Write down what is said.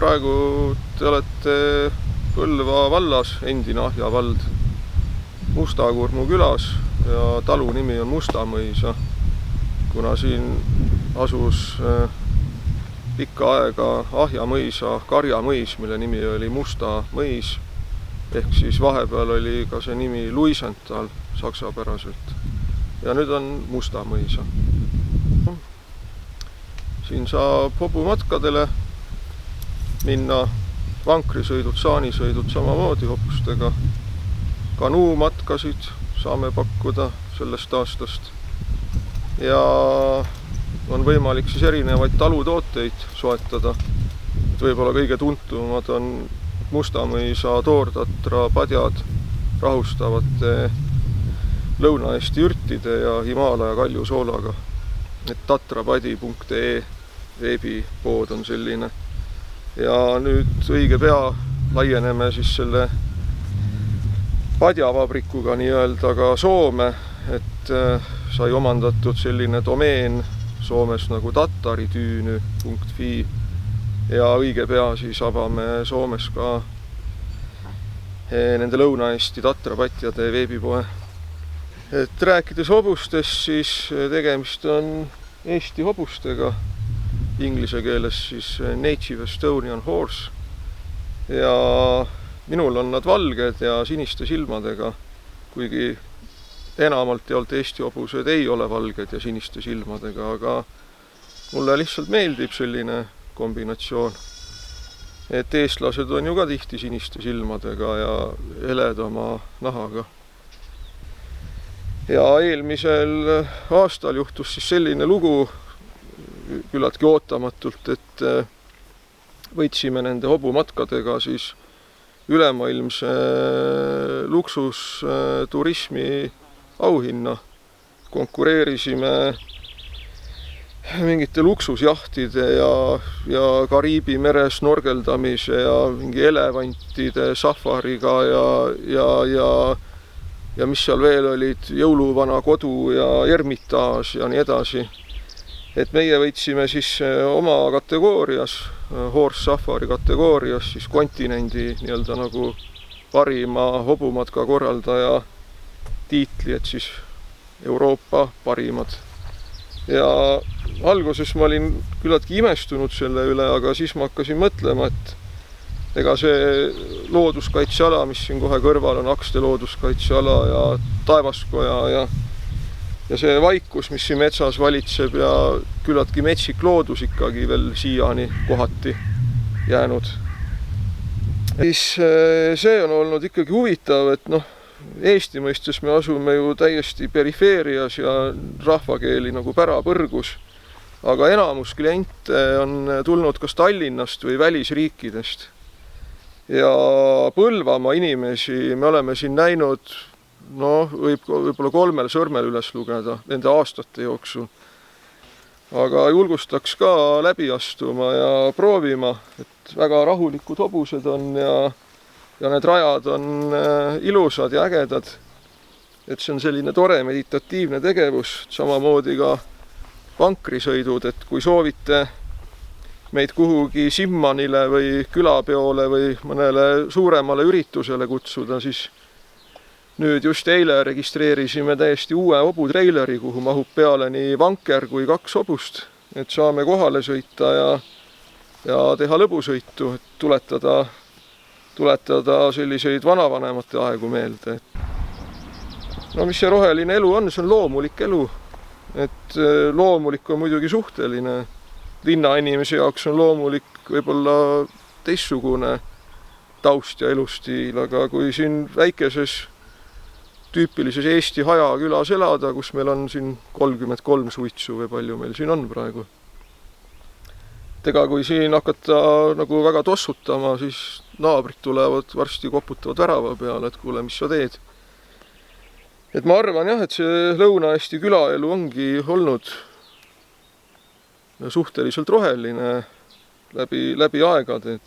praegu te olete Põlva vallas, endine Ahja vald, Mustakurmu külas ja talu nimi on Mustamõisa. Kuna siin asus pikka aega Ahja mõisa Karjamõis, mille nimi oli Musta mõis, ehk siis vahepeal oli ka see nimi Luisenthal saksapäraselt. Ja nüüd on Mustamõisa. Siin saab hobumatkadele minna, vankrisõidud, saanisõidud samamoodi hobustega. Kanuumatkasid saame pakkuda sellest aastast. Ja on võimalik siis erinevaid talutooteid soetada. Võib-olla kõige tuntumad on Mustamõisa Toortatra padjad rahustavate Lõuna-Eesti ürtide ja Himaalaja kaljusoolaga. tatrapadi.ee veebipood on selline. Ja nüüd õige pea laieneme siis selle padjavabrikuga nii-öelda ka Soome, et sai omandatud selline domeen Soomes nagu tatarityyny.fi ja õige pea siis avame Soomes ka nende Lõuna-Eesti tatrapatjade veebipoe. Et rääkides hobustest, siis tegemist on Eesti hobustega, inglise keeles siis Native Estonian Horse. Ja minul on nad valged ja siniste silmadega, kuigi enamalt jaolt Eesti hobused ei ole valged ja siniste silmadega, aga mulle lihtsalt meeldib selline kombinatsioon. Et eestlased on ju ka tihti siniste silmadega ja heledama nahaga. Ja eelmisel aastal juhtus siis selline lugu küllaltki ootamatult, et võitsime nende hobumatkadega siis ülemaailmse luksusturismi auhinna. Konkureerisime mingite luksusjahtide ja Kariibi mere snorgeldamise ja mingi elevantide safariga ja mis seal veel olid, jõuluvana kodu ja ermitaaž ja nii edasi. Et meie võitsime siis oma kategoorias, Horse Safari kategoorias, siis kontinendi nii-öelda nagu parima hobumatka korraldaja tiitli, et siis Euroopa parimad. Ja alguses ma olin küllaltki imestunud selle üle, aga siis ma hakkasin mõtlema, et ega see looduskaitseala, mis siin kohe kõrval on, Akste looduskaitseala ja Taevaskoja ja see vaikus, mis siin metsas valitseb ja küllaltki metsik loodus ikkagi veel siiani kohati jäänud. Siis see on olnud ikkagi huvitav, et Eesti mõistes me asume ju täiesti perifeerias ja rahvakeeli nagu pärapõrgus, aga enamus kliente on tulnud kas Tallinnast või välisriikidest. Ja Põlvamaa inimesi me oleme siin näinud, võib-olla 3 sõrmel üles lugeda nende aastate jooksul. Aga julgustaks ka läbi astuma ja proovima, et väga rahulikud hobused on ja need rajad on ilusad ja ägedad. Et see on selline tore meditatiivne tegevus, samamoodi ka vankrisõidud, et kui soovite meid kuhugi Simmanile või külapeole või mõnele suuremale üritusele kutsuda, siis nüüd just eile registreerisime täiesti uue hobutreileri, kuhu mahub peale nii vanker kui 2 hobust, et saame kohale sõita ja teha lõbusõitu, et tuletada selliseid vanavanemate aegu meelde. Mis see roheline elu on? See on loomulik elu. Et loomulik on muidugi suhteline. Linnainimese jaoks on loomulik võib-olla teistsugune taust ja elustiil, aga kui siin väikeses tüüpilises Eesti hajakülas elada, kus meil on siin 33 suitsu või palju meil siin on praegu. Ega kui siin hakata nagu väga tossutama, siis naabrid tulevad, varsti koputavad värava peale, et kuule, mis sa teed. Et ma arvan jah, et see Lõuna-Eesti külaelu ongi olnud suhteliselt roheline läbi aegade.